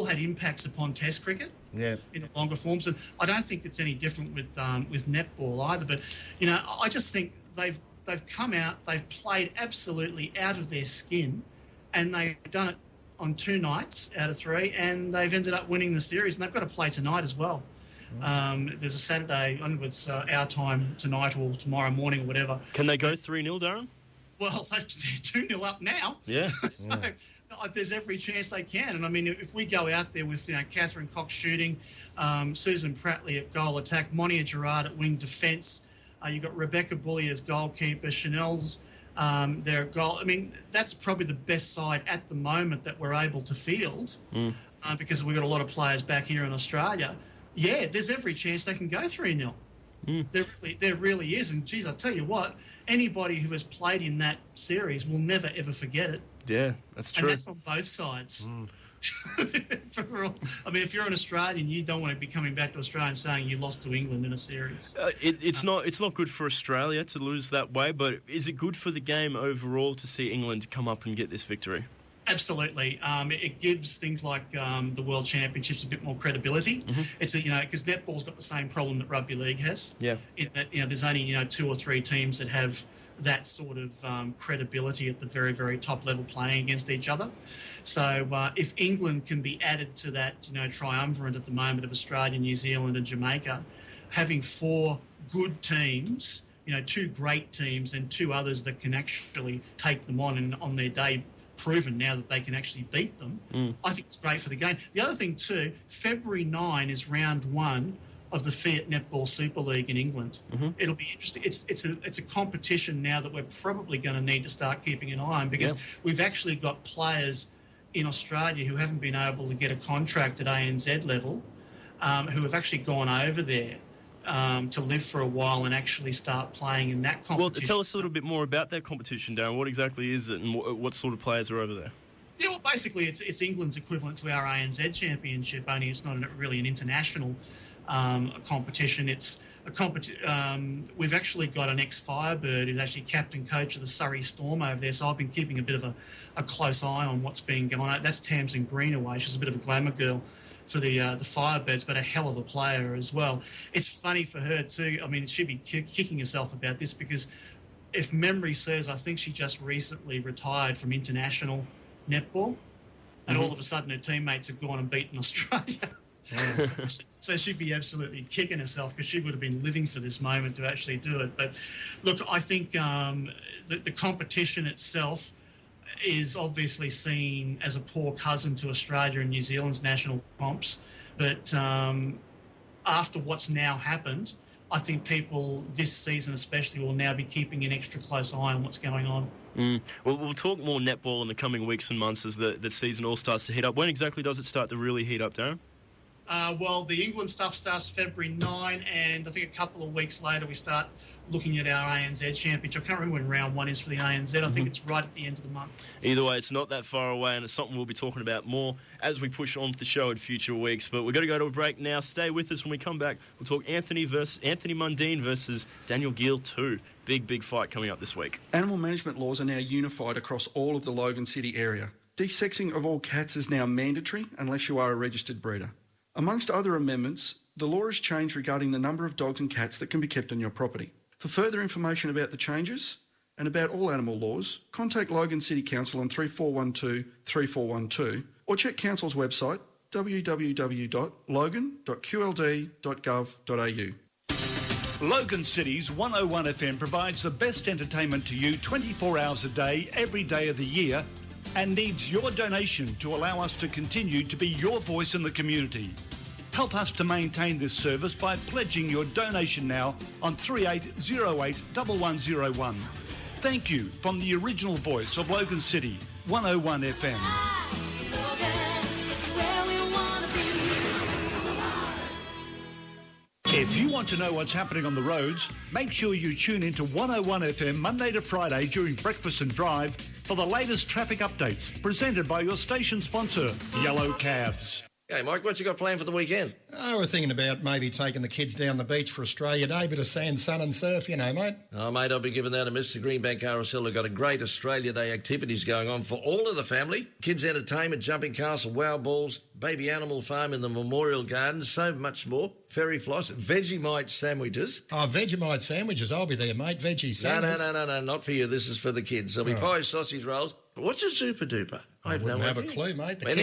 had impacts upon Test cricket in the longer forms, and I don't think it's any different with netball either. But I just think they've come out, they've played absolutely out of their skin, and they've done it on 2 nights out of 3, and they've ended up winning the series. And they've got to play tonight as well. There's a Saturday, I think it's our time tonight or tomorrow morning or whatever. Can they go 3-0, Darren? Well, they're 2-0 up now. Yeah. So there's every chance they can. And I mean, if we go out there with Catherine Cox shooting, Susan Prattley at goal attack, Monia Gerard at wing defence, you've got Rebecca Bully as goalkeeper, Chanel's their goal. I mean, that's probably the best side at the moment that we're able to field because we've got a lot of players back here in Australia. Yeah, there's every chance they can go 3-0. There really is. And, geez, I'll tell you what, anybody who has played in that series will never, ever forget it. Yeah, that's true. And that's on both sides. I mean, if you're an Australian, you don't want to be coming back to Australia and saying you lost to England in a series. It's not good for Australia to lose that way, but is it good for the game overall to see England come up and get this victory? Absolutely. It gives things like the World Championships a bit more credibility. It's because netball's got the same problem that rugby league has. Yeah. In that there's only 2 or 3 teams that have that sort of credibility at the very, very top level playing against each other. So if England can be added to that triumvirate at the moment of Australia, New Zealand and Jamaica, having 4 good teams, 2 great teams and 2 others that can actually take them on and on their day proven now that they can actually beat them. I think it's great for the game. The other thing too, February 9 is round 1 of the Fiat Netball Super League in England. It'll be interesting. It's a competition now that we're probably going to need to start keeping an eye on because we've actually got players in Australia who haven't been able to get a contract at ANZ level, who have actually gone over there to live for a while and actually start playing in that competition. Well, tell us a little bit more about that competition, Darren. What exactly is it and what sort of players are over there? Yeah, well, basically it's England's equivalent to our ANZ Championship, only it's not really an international competition. It's a we've actually got an ex-Firebird who's actually captain coach of the Surrey Storm over there, so I've been keeping a bit of a close eye on what's been going on. That's Tamsin Greenaway. She's a bit of a glamour girl for the Firebirds, but a hell of a player as well. It's funny for her too. I mean, she'd be kicking herself about this because if memory serves, I think she just recently retired from international netball, and all of a sudden her teammates have gone and beaten Australia. So she'd be absolutely kicking herself because she would have been living for this moment to actually do it. But look, I think the competition itself is obviously seen as a poor cousin to Australia and New Zealand's national comps. But after what's now happened, I think people this season especially will now be keeping an extra close eye on what's going on. Well, we'll talk more netball in the coming weeks and months as the season all starts to heat up. When exactly does it start to really heat up, Darren? Well, the England stuff starts February 9, and I think a couple of weeks later we start looking at our ANZ Championship. I can't remember when round 1 is for the ANZ. I think it's right at the end of the month. Either way, it's not that far away, and it's something we'll be talking about more as we push on the show in future weeks. But we're going to go to a break now. Stay with us. When we come back, we'll talk Anthony Mundine versus Daniel Gill 2. Big fight coming up this week. Animal management laws are now unified across all of the Logan City area. Desexing of all cats is now mandatory unless you are a registered breeder. Amongst other amendments, the law has changed regarding the number of dogs and cats that can be kept on your property. For further information about the changes and about all animal laws, contact Logan City Council on 3412 3412 or check Council's website www.logan.qld.gov.au. Logan City's 101 FM provides the best entertainment to you 24 hours a day, every day of the year, and needs your donation to allow us to continue to be your voice in the community. Help us to maintain this service by pledging your donation now on 3808 1101. Thank you from the original voice of Logan City, 101 FM. If you want to know what's happening on the roads, make sure you tune into 101 FM Monday to Friday during Breakfast and Drive for the latest traffic updates presented by your station sponsor, Yellow Cabs. Hey, Mike, what you got planned for the weekend? Oh, we're thinking about maybe taking the kids down the beach for Australia Day, bit of sand, sun and surf, mate. Oh, mate, I'll be giving that a miss. The Greenbank RSL have got a great Australia Day activities going on for all of the family. Kids entertainment, jumping castle, wow balls, baby animal farm in the Memorial Gardens, so much more. Ferry floss, Vegemite sandwiches. Oh, Vegemite sandwiches, I'll be there, mate. Veggie sandwiches. No, not for you. This is for the kids. There'll be pie, sausage rolls. But what's a super duper? I wouldn't have a clue, mate. The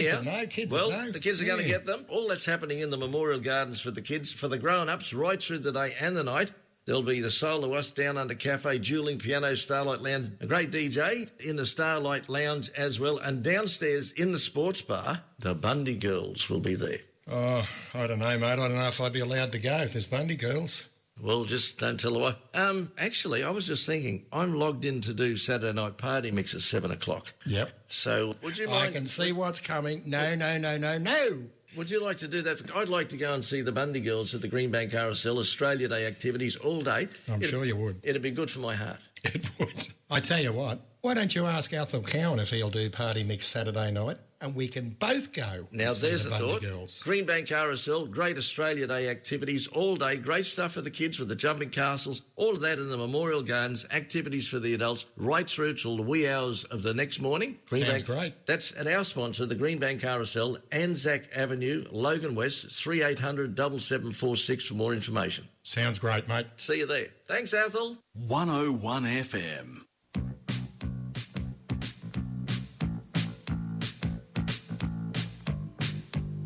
kids will know. The kids are going to get them. All that's happening in the Memorial Gardens for the kids, for the grown-ups, right through the day and the night. There'll be the Soul of Us Down Under Cafe, dueling piano, Starlight Lounge, a great DJ in the Starlight Lounge as well. And downstairs in the sports bar, the Bundy Girls will be there. Oh, I don't know, mate. I don't know if I'd be allowed to go if there's Bundy Girls. Well, just don't tell the wife. Actually, I was just thinking, I'm logged in to do Saturday Night Party Mix at 7 o'clock. Yep. So, would you mind... I can see what's coming. No. Would you like to do that? I'd like to go and see the Bundy Girls at the Greenbank RSL Australia Day activities all day. I'm sure you would. It'd be good for my heart. It would. I tell you what, why don't you ask Athol Cowan if he'll do Party Mix Saturday night and we can both go. Now, there's a thought. Girls. Greenbank RSL, great Australia Day activities all day. Great stuff for the kids with the jumping castles, all of that in the Memorial Gardens, activities for the adults, right through till the wee hours of the next morning. Sounds great. That's at our sponsor, the Greenbank RSL, Anzac Avenue, Logan West, 3800 7746 for more information. Sounds great, mate. See you there. Thanks, Athol. 101 FM.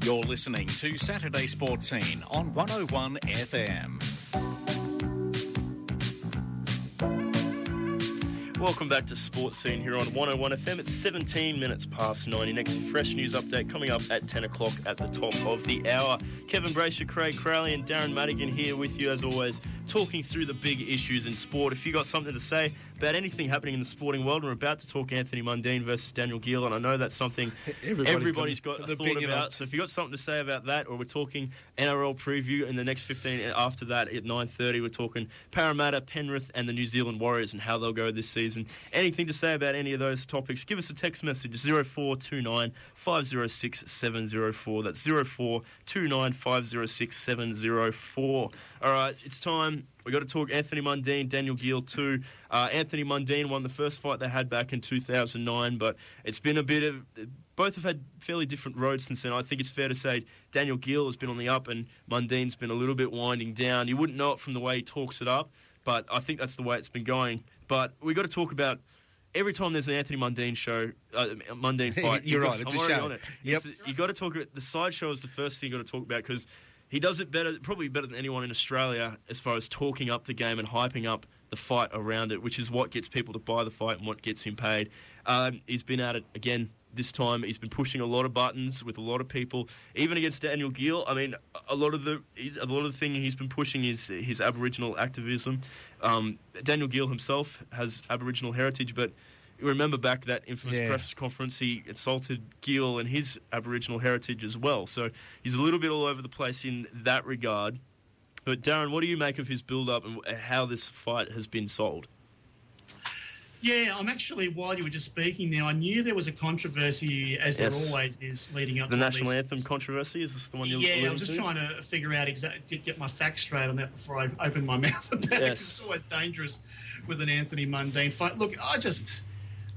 You're listening to Saturday Sports Scene on 101 FM. Welcome back to Sports Scene here on 101 FM. It's 17 minutes past 9. Your next fresh news update coming up at 10 o'clock at the top of the hour. Kevin Brayshaw, Craig Crowley and Darren Madigan here with you as always, talking through the big issues in sport. If you got something to say about anything happening in the sporting world, we're about to talk Anthony Mundine versus Daniel Gill, and I know that's something everybody's got a thought about. So if you got something to say about that, or we're talking NRL preview in the next 15, after that at 9:30, we're talking Parramatta, Penrith and the New Zealand Warriors and how they'll go this season. Anything to say about any of those topics, give us a text message, 0429 506 704. That's 0429 506 704. All right, it's time. We've got to talk Anthony Mundine, Daniel Gill too. Anthony Mundine won the first fight they had back in 2009, but it's been a bit of... Both have had fairly different roads since then. I think it's fair to say Daniel Gill has been on the up and Mundine's been a little bit winding down. You wouldn't know it from the way he talks it up, but I think that's the way it's been going. But we've got to talk about... Every time there's an Anthony Mundine show, Mundine fight... You're right, it's a show. On it. Yep. You've got to talk about... The sideshow is the first thing you've got to talk about because... He does it better, probably better than anyone in Australia as far as talking up the game and hyping up the fight around it, which is what gets people to buy the fight and what gets him paid. He's been at it again this time. He's been pushing a lot of buttons with a lot of people, even against Daniel Gill. I mean, a lot of the thing he's been pushing is his Aboriginal activism. Daniel Gill himself has Aboriginal heritage, but remember back that infamous press conference, he insulted Gill and his Aboriginal heritage as well. So he's a little bit all over the place in that regard. But Darren, what do you make of his build-up and how this fight has been sold? Yeah, I'm actually, while you were just speaking there, I knew there was a controversy, as there always is, leading up to the national anthem controversy. Is this the one you're alluding to? Yeah, I was just trying to figure out get my facts straight on that before I open my mouth about it. It's always dangerous with an Anthony Mundine fight. Look, I just...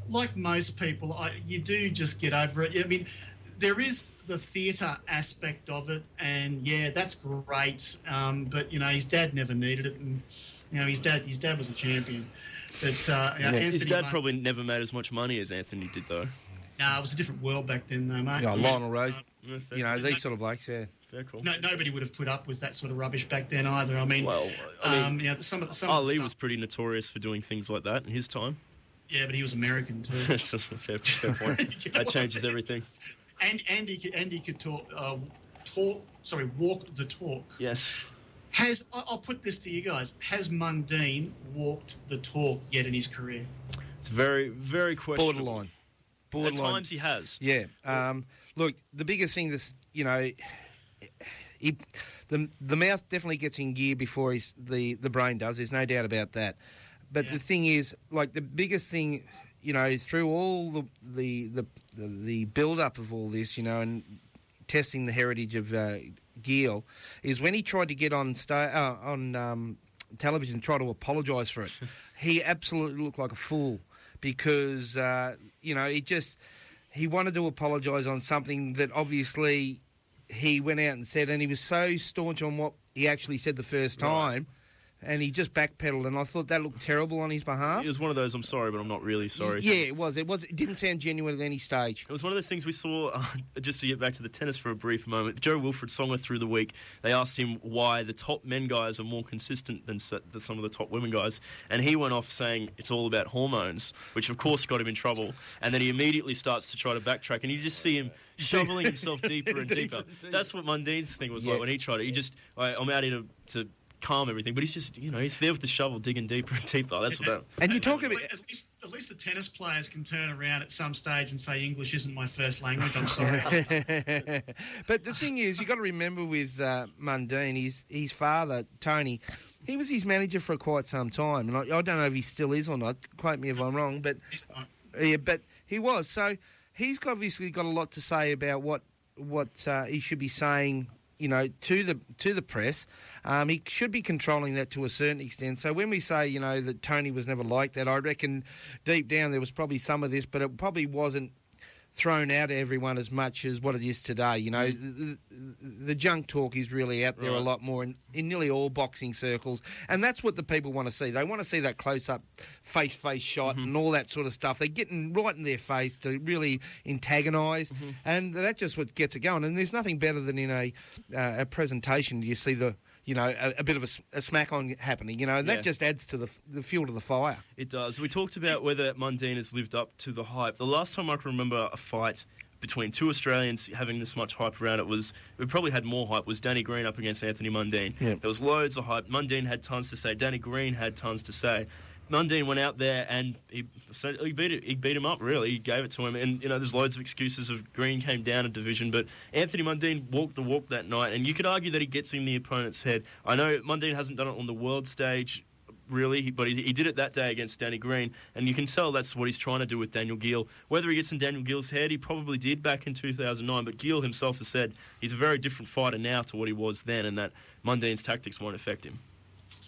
Like most people, you do just get over it. I mean, there is the theatre aspect of it, and yeah, that's great. But his dad never needed it, and his dad was a champion. But Anthony, his dad probably never made as much money as Anthony did, though. No, it was a different world back then, though, mate. Lionel Rose, these sort of blokes, yeah. Fair call. No, nobody would have put up with that sort of rubbish back then either. I mean, some Ali was pretty notorious for doing things like that in his time. Yeah, but he was American too. That's a fair point. That changes everything. And he could walk the talk. Yes. I'll put this to you guys. Has Mundine walked the talk yet in his career? It's very, very questionable. Borderline. At times he has. Yeah. Look, the biggest thing is, the mouth definitely gets in gear before the brain does. There's no doubt about that. But the thing is, like the biggest thing, through all the build up of all this, and testing the heritage of Giel, is when he tried to get on television and try to apologise for it. He absolutely looked like a fool because, he wanted to apologise on something that obviously he went out and said, and he was so staunch on what he actually said the first time, and he just backpedaled, and I thought that looked terrible on his behalf. It was one of those, I'm sorry, but I'm not really sorry. Yeah, it was. It didn't sound genuine at any stage. It was one of those things we saw, just to get back to the tennis for a brief moment. Joe Wilfred Songa through the week, they asked him why the top men guys are more consistent than some of the top women guys, and he went off saying it's all about hormones, which of course got him in trouble, and then he immediately starts to try to backtrack, and you just see him shoveling himself deeper and deeper. That's what Mundine's thing was like when he tried it. He just, I'm out here to calm everything, but he's just, he's there with the shovel digging deeper and deeper. That's what that. And you talk about at least the tennis players can turn around at some stage and say English isn't my first language. I'm sorry. But the thing is, you got to remember with Mundine, his father Tony, he was his manager for quite some time, and I don't know if he still is or not. Quote me if I'm wrong, but but he was. So he's obviously got a lot to say about what he should be saying. To the press, he should be controlling that to a certain extent. So when we say, that Tony was never like that, I reckon deep down there was probably some of this, but it probably wasn't thrown out to everyone as much as what it is today. The junk talk is really out there a lot more in nearly all boxing circles, and that's what the people want to see. They want to see that close-up face-to-face shot and all that sort of stuff. They're getting right in their face to really antagonise, and that's just what gets it going. And there's nothing better than in a presentation you see a bit of a smack on happening, that just adds to the fuel to the fire. It does. We talked about whether Mundine has lived up to the hype. The last time I can remember a fight between two Australians having this much hype around it we probably had more hype, was Danny Green up against Anthony Mundine. Yeah. There was loads of hype. Mundine had tons to say. Danny Green had tons to say. Mundine went out there and he beat him up, really. He gave it to him. And, there's loads of excuses of Green came down a division, but Anthony Mundine walked the walk that night. And you could argue that he gets in the opponent's head. I know Mundine hasn't done it on the world stage, really, but he did it that day against Danny Green. And you can tell that's what he's trying to do with Daniel Giel. Whether he gets in Daniel Giel's head, he probably did back in 2009. But Giel himself has said he's a very different fighter now to what he was then, and that Mundine's tactics won't affect him.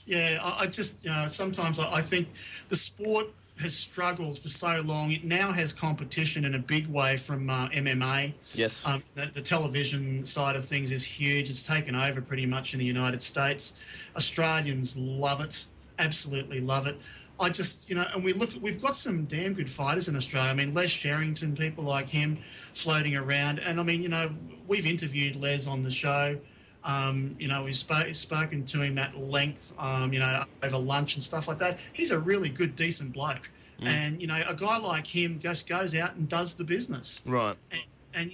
Yeah, I just, sometimes I think the sport has struggled for so long. It now has competition in a big way from MMA. Yes. The television side of things is huge. It's taken over pretty much in the United States. Australians love it, absolutely love it. I just, and we've got some damn good fighters in Australia. I mean, Les Sherrington, people like him floating around. And I mean, we've interviewed Les on the show. We've spoken to him at length, over lunch and stuff like that. He's a really good, decent bloke. And, a guy like him just goes out and does the business. Right. And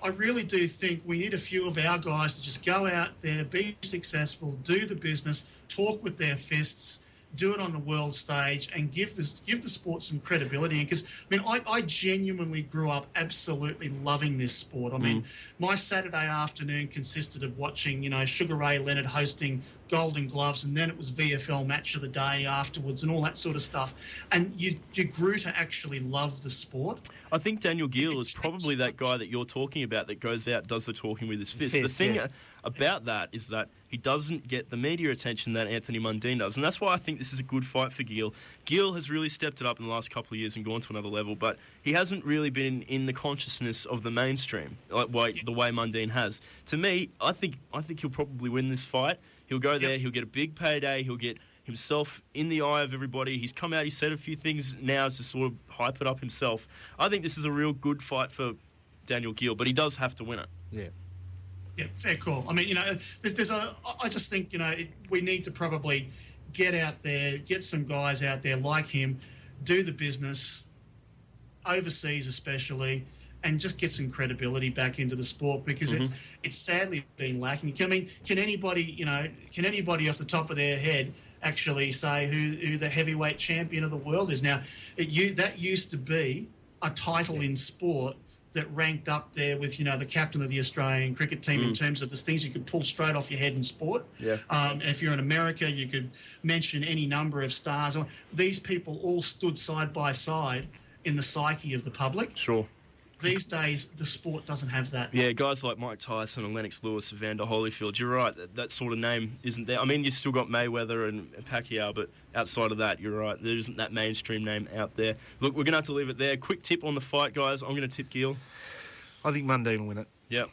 I really do think we need a few of our guys to just go out there, be successful, do the business, talk with their fists, do it on the world stage, and give the sport some credibility. Because I genuinely grew up absolutely loving this sport. I mean, my Saturday afternoon consisted of watching, Sugar Ray Leonard hosting Golden Gloves, and then it was VFL Match of the Day afterwards, and all that sort of stuff. And you grew to actually love the sport. I think Daniel Giel is probably that guy that you're talking about that goes out, does the talking with his fist. The thing about that is that he doesn't get the media attention that Anthony Mundine does, and that's why I think this is a good fight for Giel. Giel has really stepped it up in the last couple of years and gone to another level, but he hasn't really been in the consciousness of the mainstream like the way Mundine has. To me, I think he'll probably win this fight. He'll go there, he'll get a big payday, he'll get himself in the eye of everybody. He's come out, he's said a few things now to sort of hype it up himself. I think this is a real good fight for Daniel Giel, but he does have to win it. Yeah. Yeah, fair call. I mean, I just think, we need to probably get out there, get some guys out there like him, do the business, overseas especially, and just get some credibility back into the sport, because it's sadly been lacking. I mean, can anybody off the top of their head actually say who the heavyweight champion of the world is? Now, that used to be a title in sport that ranked up there with, the captain of the Australian cricket team in terms of the things you could pull straight off your head in sport. Yeah. If you're in America, you could mention any number of stars. These people all stood side by side in the psyche of the public. Sure. these days, the sport doesn't have that. Yeah, guys like Mike Tyson and Lennox Lewis, Evander Holyfield, you're right, that sort of name isn't there. I mean, you've still got Mayweather and Pacquiao, but outside of that, you're right, there isn't that mainstream name out there. Look, we're going to have to leave it there. Quick tip on the fight, guys. I'm going to tip Gil. I think Mundine will win it. Yep.